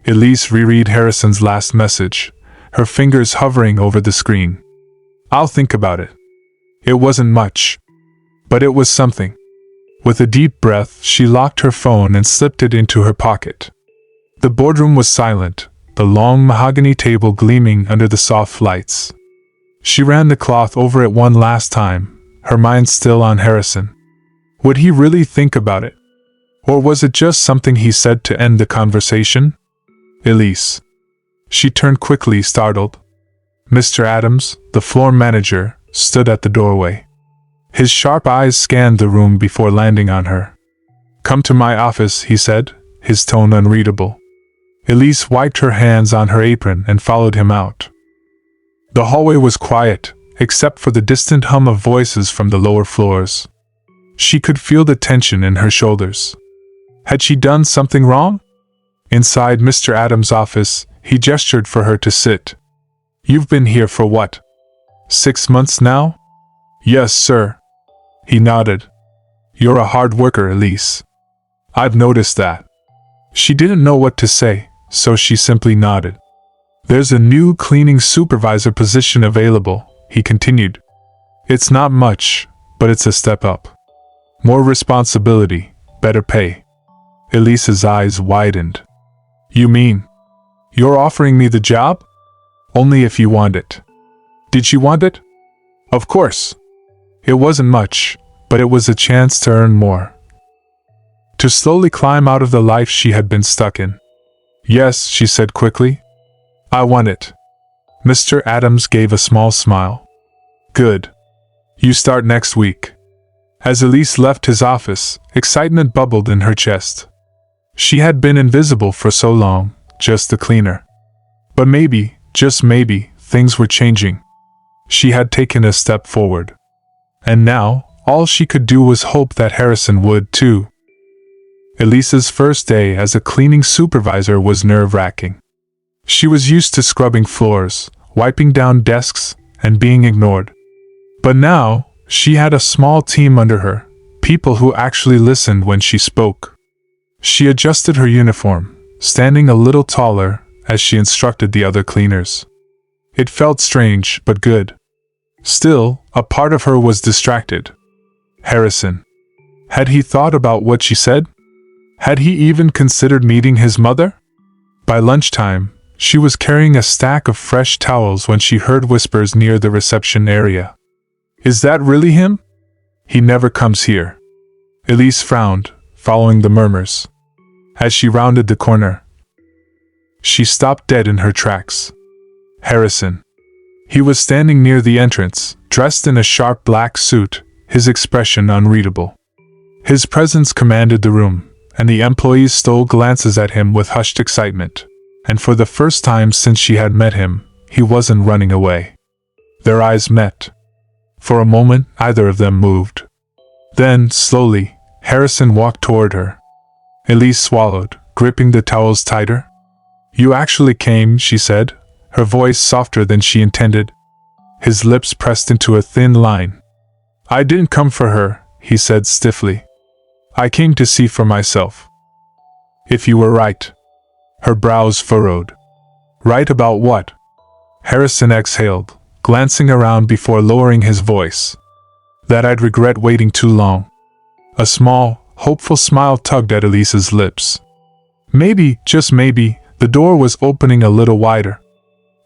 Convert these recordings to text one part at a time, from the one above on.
Elise reread Harrison's last message, her fingers hovering over the screen. "I'll think about it." It wasn't much, but it was something. With a deep breath, she locked her phone and slipped it into her pocket. The boardroom was silent, the long mahogany table gleaming under the soft lights. She ran the cloth over it one last time, her mind still on Harrison. Would he really think about it? Or was it just something he said to end the conversation? Elise. She turned quickly, startled. Mr. Adams, the floor manager, stood at the doorway. His sharp eyes scanned the room before landing on her. "Come to my office," he said, his tone unreadable. Elise wiped her hands on her apron and followed him out. The hallway was quiet, except for the distant hum of voices from the lower floors. She could feel the tension in her shoulders. Had she done something wrong? Inside Mr. Adams' office, he gestured for her to sit. "You've been here for what? 6 months now?" "Yes, sir." He nodded. "You're a hard worker, Elise. I've noticed that." She didn't know what to say, so she simply nodded. "There's a new cleaning supervisor position available," he continued. "It's not much, but it's a step up. More responsibility, better pay." Elise's eyes widened. "You mean, you're offering me the job?" "Only if you want it." "Did she want it?" "Of course." It wasn't much, but it was a chance to earn more. To slowly climb out of the life she had been stuck in. "Yes," she said quickly. "I want it." Mr. Adams gave a small smile. "Good. You start next week." As Elise left his office, excitement bubbled in her chest. She had been invisible for so long, just a cleaner. But maybe, just maybe, things were changing. She had taken a step forward. And now, all she could do was hope that Harrison would, too. Elise's first day as a cleaning supervisor was nerve-wracking. She was used to scrubbing floors, wiping down desks, and being ignored. But now, she had a small team under her, people who actually listened when she spoke. She adjusted her uniform, standing a little taller, as she instructed the other cleaners. It felt strange, but good. Still, a part of her was distracted. Harrison. Had he thought about what she said? Had he even considered meeting his mother? By lunchtime, she was carrying a stack of fresh towels when she heard whispers near the reception area. "Is that really him? He never comes here." Elise frowned, following the murmurs. As she rounded the corner, she stopped dead in her tracks. Harrison. He was standing near the entrance, dressed in a sharp black suit, his expression unreadable. His presence commanded the room, and the employees stole glances at him with hushed excitement. And for the first time since she had met him, he wasn't running away. Their eyes met. For a moment, neither of them moved. Then, slowly, Harrison walked toward her. Elise swallowed, gripping the towels tighter. "You actually came," she said, her voice softer than she intended. His lips pressed into a thin line. "I didn't come for her," he said stiffly. "I came to see for myself." "If you were right." Her brows furrowed. "Right about what?" Harrison exhaled, glancing around before lowering his voice. "That I'd regret waiting too long." A small, hopeful smile tugged at Elise's lips. Maybe, just maybe, the door was opening a little wider.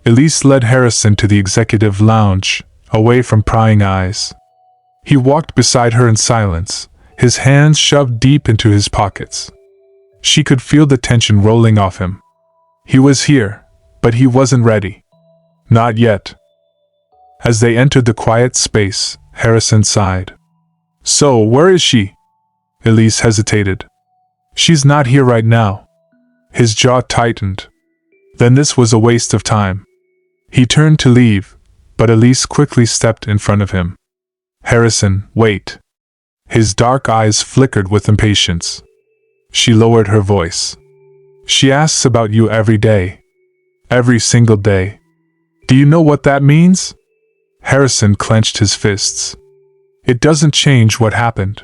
Elise led Harrison to the executive lounge, away from prying eyes. He walked beside her in silence, his hands shoved deep into his pockets. She could feel the tension rolling off him. He was here, but he wasn't ready. Not yet. As they entered the quiet space, Harrison sighed. "So, where is she?" Elise hesitated. "She's not here right now." His jaw tightened. Then this was a waste of time. He turned to leave, but Elise quickly stepped in front of him. "Harrison, wait." His dark eyes flickered with impatience. She lowered her voice. "She asks about you every day. Every single day. Do you know what that means?" Harrison clenched his fists. "It doesn't change what happened."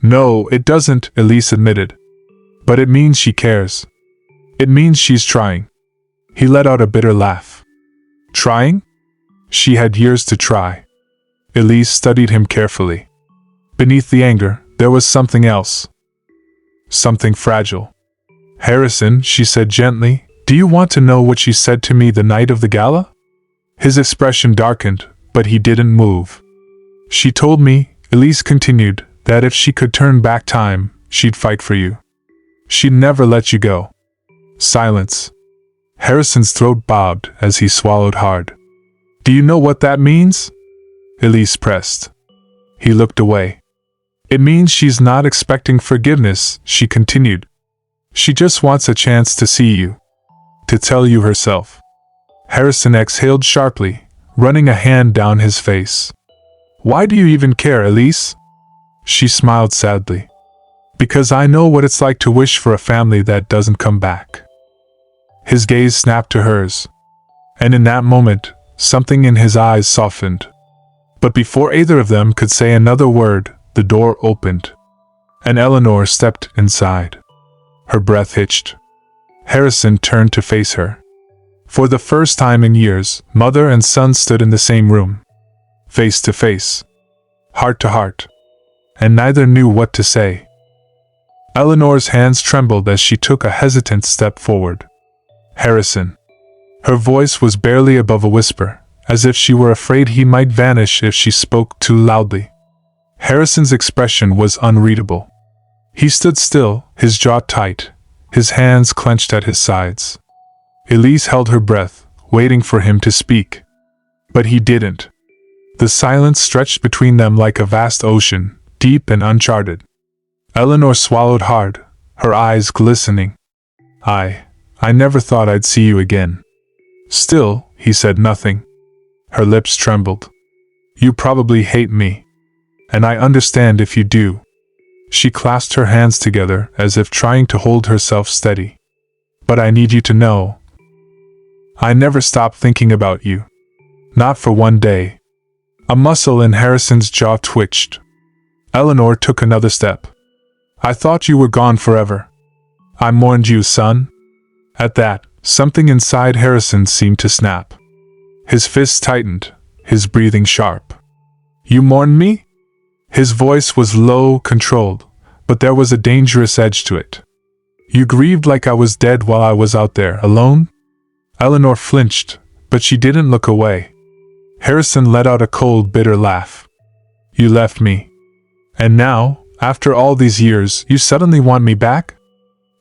"No, it doesn't," Elise admitted. "But it means she cares. It means she's trying. He let out a bitter laugh. Trying? She had years to try. Elise studied him carefully. Beneath the anger, there was something else. Something fragile. Harrison, she said gently, do you want to know what she said to me the night of the gala? His expression darkened, but he didn't move. She told me, Elise continued, that if she could turn back time, she'd fight for you. She'd never let you go. Silence. Harrison's throat bobbed as he swallowed hard. Do you know what that means? Elise pressed. He looked away. It means she's not expecting forgiveness, she continued. She just wants a chance to see you. To tell you herself. Harrison exhaled sharply, running a hand down his face. Why do you even care, Elise? She smiled sadly. Because I know what it's like to wish for a family that doesn't come back. His gaze snapped to hers. And in that moment, something in his eyes softened. But before either of them could say another word, the door opened. And Eleanor stepped inside. Her breath hitched. Harrison turned to face her. For the first time in years, mother and son stood in the same room. Face to face. Heart to heart. And neither knew what to say. Eleanor's hands trembled as she took a hesitant step forward. Harrison. Her voice was barely above a whisper, as if she were afraid he might vanish if she spoke too loudly. Harrison's expression was unreadable. He stood still, his jaw tight, his hands clenched at his sides. Elise held her breath, waiting for him to speak. But he didn't. The silence stretched between them like a vast ocean, deep and uncharted. Eleanor swallowed hard, her eyes glistening. I never thought I'd see you again. Still, he said nothing. Her lips trembled. You probably hate me. And I understand if you do. She clasped her hands together as if trying to hold herself steady. But I need you to know. I never stopped thinking about you. Not for one day. A muscle in Harrison's jaw twitched. Eleanor took another step. I thought you were gone forever. I mourned you, son. At that, something inside Harrison seemed to snap. His fists tightened, his breathing sharp. You mourned me? His voice was low, controlled, but there was a dangerous edge to it. You grieved like I was dead while I was out there, alone? Eleanor flinched, but she didn't look away. Harrison let out a cold, bitter laugh. You left me. And now, after all these years, you suddenly want me back?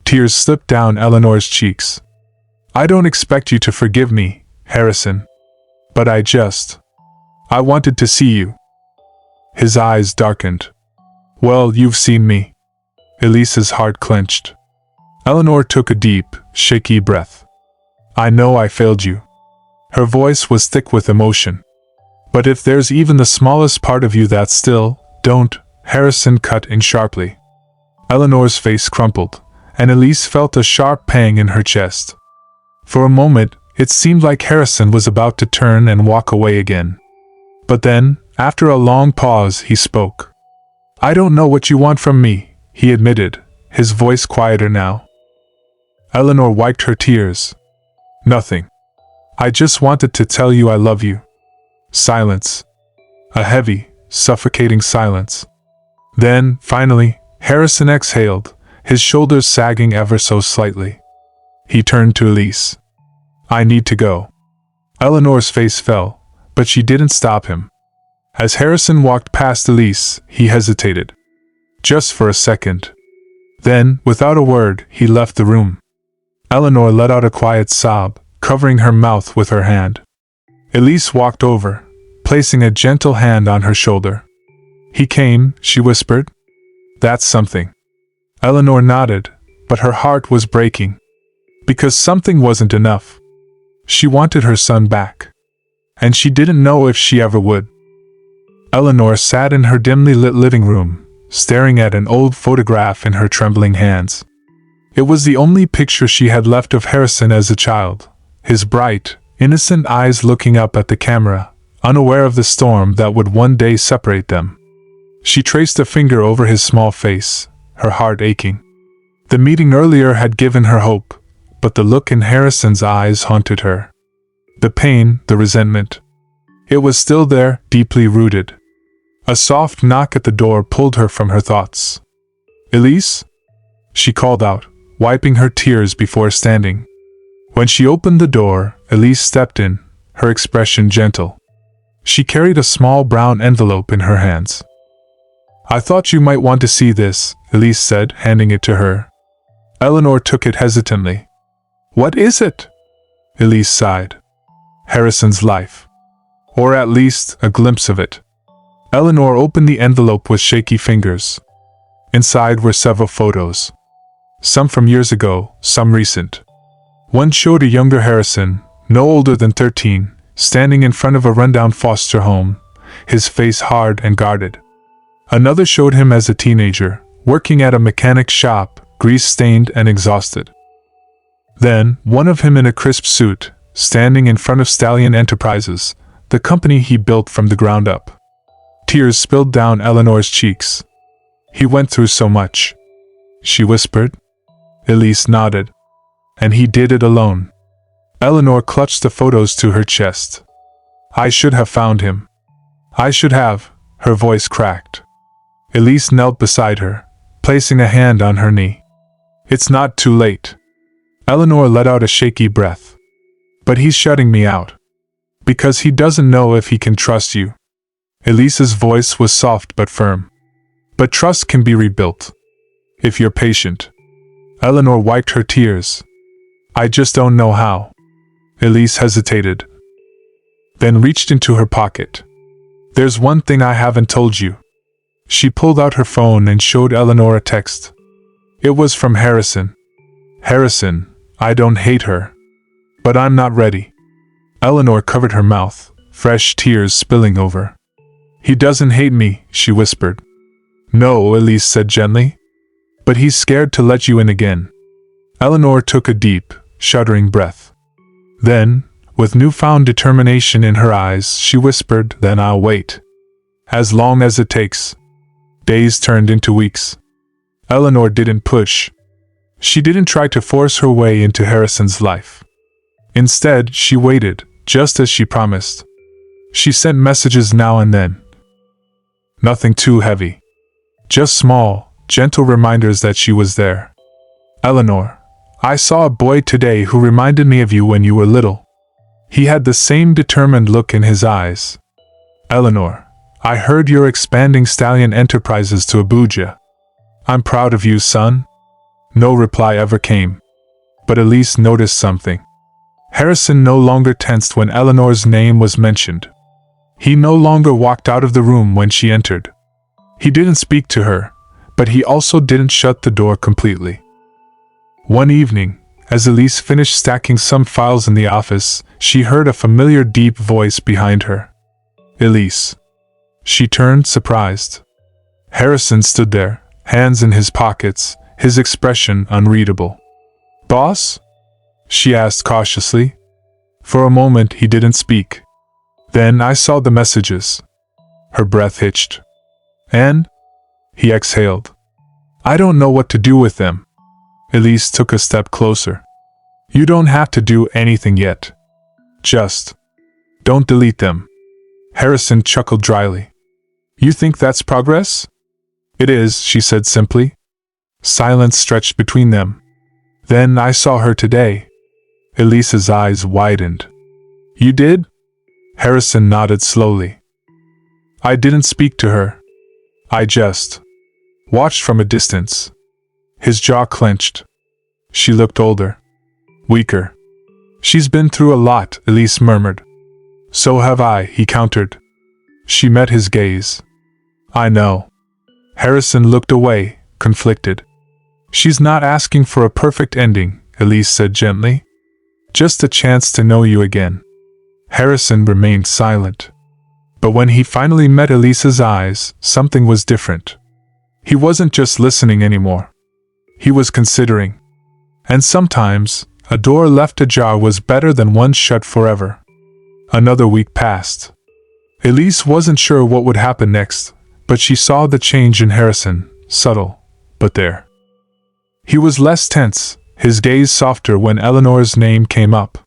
Tears slipped down Eleanor's cheeks. I don't expect you to forgive me, Harrison. But I wanted to see you. His eyes darkened. Well, you've seen me. Elise's heart clenched. Eleanor took a deep, shaky breath. I know I failed you. Her voice was thick with emotion. But if there's even the smallest part of you that still, don't, Harrison cut in sharply. Eleanor's face crumpled, and Elise felt a sharp pang in her chest. For a moment, it seemed like Harrison was about to turn and walk away again. But then, after a long pause, he spoke. I don't know what you want from me, he admitted, his voice quieter now. Eleanor wiped her tears. Nothing. I just wanted to tell you I love you. Silence. A heavy, suffocating silence. Then, finally, Harrison exhaled, his shoulders sagging ever so slightly. He turned to Elise. I need to go. Eleanor's face fell, but she didn't stop him. As Harrison walked past Elise, he hesitated. Just for a second. Then, without a word, he left the room. Eleanor let out a quiet sob, covering her mouth with her hand. Elise walked over, placing a gentle hand on her shoulder. He came, she whispered. That's something. Eleanor nodded, but her heart was breaking. Because something wasn't enough. She wanted her son back. And she didn't know if she ever would. Eleanor sat in her dimly lit living room, staring at an old photograph in her trembling hands. It was the only picture she had left of Harrison as a child, his bright, innocent eyes looking up at the camera, unaware of the storm that would one day separate them. She traced a finger over his small face, her heart aching. The meeting earlier had given her hope, but the look in Harrison's eyes haunted her. The pain, the resentment. It was still there, deeply rooted. A soft knock at the door pulled her from her thoughts. "Elise?" she called out, wiping her tears before standing. When she opened the door, Elise stepped in, her expression gentle. She carried a small brown envelope in her hands. "I thought you might want to see this," Elise said, handing it to her. Eleanor took it hesitantly. "What is it?" Elise sighed. "Harrison's life. Or at least, a glimpse of it." Eleanor opened the envelope with shaky fingers. Inside were several photos. Some from years ago, some recent. One showed a younger Harrison, no older than 13, standing in front of a rundown foster home, his face hard and guarded. Another showed him as a teenager, working at a mechanic shop, grease-stained and exhausted. Then, one of him in a crisp suit, standing in front of Stallion Enterprises, the company he built from the ground up. Tears spilled down Eleanor's cheeks. "He went through so much," she whispered. Elise nodded. "And he did it alone." Eleanor clutched the photos to her chest. "I should have found him. I should have," her voice cracked. Elise knelt beside her, placing a hand on her knee. "It's not too late." Eleanor let out a shaky breath. "But he's shutting me out. Because he doesn't know if he can trust you." Elise's voice was soft but firm. "But trust can be rebuilt. If you're patient." Eleanor wiped her tears. "I just don't know how." Elise hesitated, then reached into her pocket. "There's one thing I haven't told you." She pulled out her phone and showed Eleanor a text. It was from Harrison. "Harrison, I don't hate her. But I'm not ready." Eleanor covered her mouth, fresh tears spilling over. "He doesn't hate me," she whispered. "No," Elise said gently. "But he's scared to let you in again." Eleanor took a deep, shuddering breath. Then, with newfound determination in her eyes, she whispered, "Then I'll wait. As long as it takes." Days turned into weeks. Eleanor didn't push. She didn't try to force her way into Harrison's life. Instead, she waited, just as she promised. She sent messages now and then. Nothing too heavy. Just small, gentle reminders that she was there. "Eleanor, I saw a boy today who reminded me of you when you were little. He had the same determined look in his eyes. Eleanor, I heard you're expanding Stallion Enterprises to Abuja. I'm proud of you, son." No reply ever came. But Elise noticed something. Harrison no longer tensed when Eleanor's name was mentioned. He no longer walked out of the room when she entered. He didn't speak to her, but he also didn't shut the door completely. One evening, as Elise finished stacking some files in the office, she heard a familiar deep voice behind her. "Elise." She turned, surprised. Harrison stood there, hands in his pockets, his expression unreadable. "Boss?" she asked cautiously. For a moment he didn't speak. "Then I saw the messages." Her breath hitched. "And?" He exhaled. "I don't know what to do with them." Elise took a step closer. "You don't have to do anything yet. Just don't delete them." Harrison chuckled dryly. "You think that's progress?" "It is," she said simply. Silence stretched between them. "Then I saw her today." Elise's eyes widened. "You did?" Harrison nodded slowly. "I didn't speak to her. I just watched from a distance." His jaw clenched. She looked older, weaker. "She's been through a lot," Elise murmured. "So have I," he countered. She met his gaze. "I know." Harrison looked away, conflicted. "She's not asking for a perfect ending," Elise said gently. "Just a chance to know you again." Harrison remained silent. But when he finally met Elise's eyes, something was different. He wasn't just listening anymore. He was considering. And sometimes, a door left ajar was better than one shut forever. Another week passed. Elise wasn't sure what would happen next, but she saw the change in Harrison, subtle, but there. He was less tense, his gaze softer when Eleanor's name came up.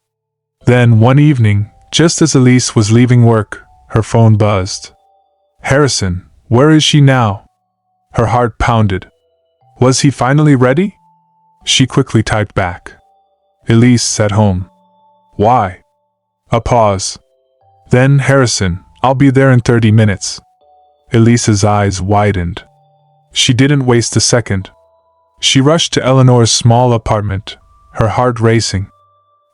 Then, one evening, just as Elise was leaving work, her phone buzzed. Harrison, where is she now? Her heart pounded. Was he finally ready? She quickly typed back. Elise at home. Why? A pause. Then, Harrison, I'll be there in 30 minutes. Elise's eyes widened. She didn't waste a second. She rushed to Eleanor's small apartment, her heart racing.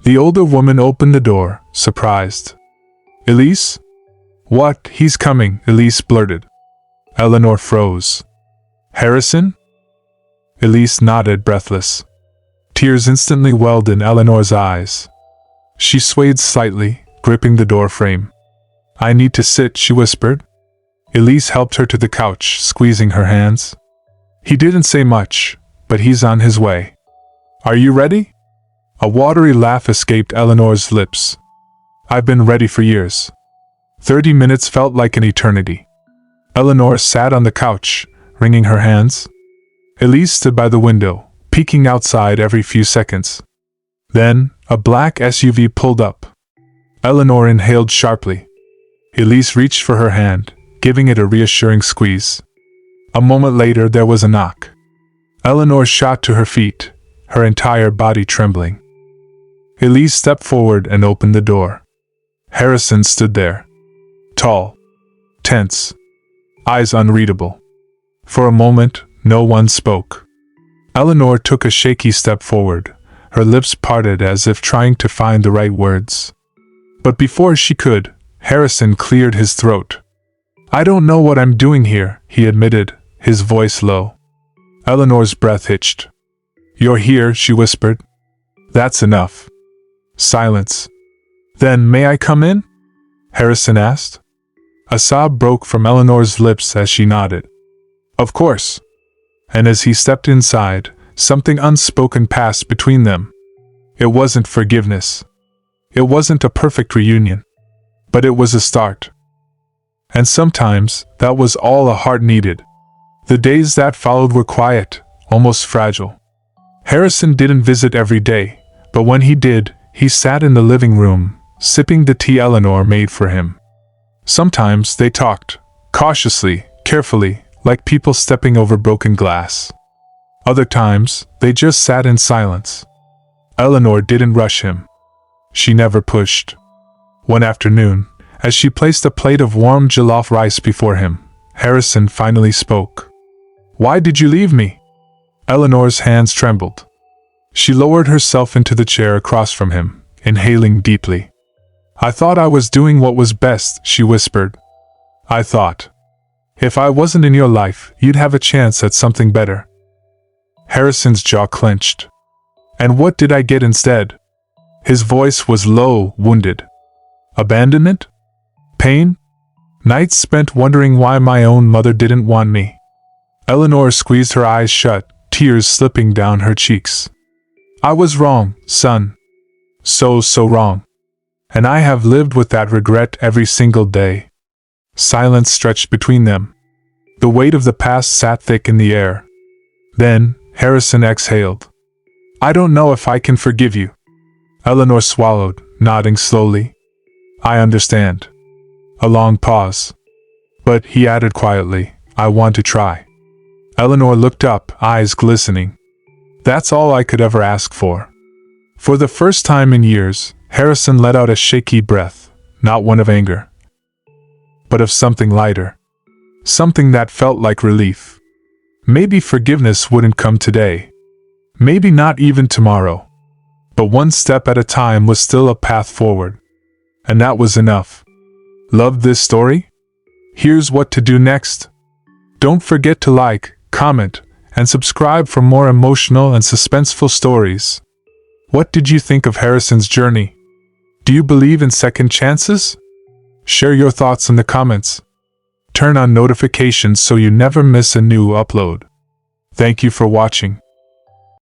The older woman opened the door, surprised. Elise? What? He's coming, Elise blurted. Eleanor froze. Harrison? Elise nodded, breathless. Tears instantly welled in Eleanor's eyes. She swayed slightly, gripping the door frame. I need to sit, she whispered. Elise helped her to the couch, squeezing her hands. He didn't say much, but he's on his way. Are you ready? A watery laugh escaped Eleanor's lips. I've been ready for years. 30 minutes felt like an eternity. Eleanor sat on the couch, wringing her hands. Elise stood by the window, peeking outside every few seconds. Then, a black SUV pulled up. Eleanor inhaled sharply. Elise reached for her hand, giving it a reassuring squeeze. A moment later, there was a knock. Eleanor shot to her feet, her entire body trembling. Elise stepped forward and opened the door. Harrison stood there. Tall. Tense. Eyes unreadable. For a moment, no one spoke. Eleanor took a shaky step forward, her lips parted as if trying to find the right words. But before she could, Harrison cleared his throat. I don't know what I'm doing here, he admitted, his voice low. Eleanor's breath hitched. You're here, she whispered. That's enough. Silence. Then may I come in? Harrison asked. A sob broke from Eleanor's lips as she nodded. Of course. And as he stepped inside, something unspoken passed between them. It wasn't forgiveness. It wasn't a perfect reunion. But it was a start. And sometimes, that was all a heart needed. The days that followed were quiet, almost fragile. Harrison didn't visit every day, but when he did, he sat in the living room, sipping the tea Eleanor made for him. Sometimes they talked, cautiously, carefully, like people stepping over broken glass. Other times, they just sat in silence. Eleanor didn't rush him. She never pushed. One afternoon, as she placed a plate of warm jollof rice before him, Harrison finally spoke. Why did you leave me? Eleanor's hands trembled. She lowered herself into the chair across from him, inhaling deeply. I thought I was doing what was best, she whispered. I thought. If I wasn't in your life, you'd have a chance at something better. Harrison's jaw clenched. And what did I get instead? His voice was low, wounded. Abandonment? Pain? Nights spent wondering why my own mother didn't want me. Eleanor squeezed her eyes shut, tears slipping down her cheeks. I was wrong, son. So wrong. And I have lived with that regret every single day. Silence stretched between them. The weight of the past sat thick in the air. Then, Harrison exhaled. I don't know if I can forgive you. Eleanor swallowed, nodding slowly. I understand. A long pause. But, he added quietly, I want to try. Eleanor looked up, eyes glistening. That's all I could ever ask for. For the first time in years, Harrison let out a shaky breath, not one of anger, but of something lighter. Something that felt like relief. Maybe forgiveness wouldn't come today. Maybe not even tomorrow. But one step at a time was still a path forward. And that was enough. Loved this story? Here's what to do next. Don't forget to like, comment, and subscribe for more emotional and suspenseful stories. What did you think of Harrison's journey? Do you believe in second chances? Share your thoughts in the comments. Turn on notifications so you never miss a new upload. Thank you for watching.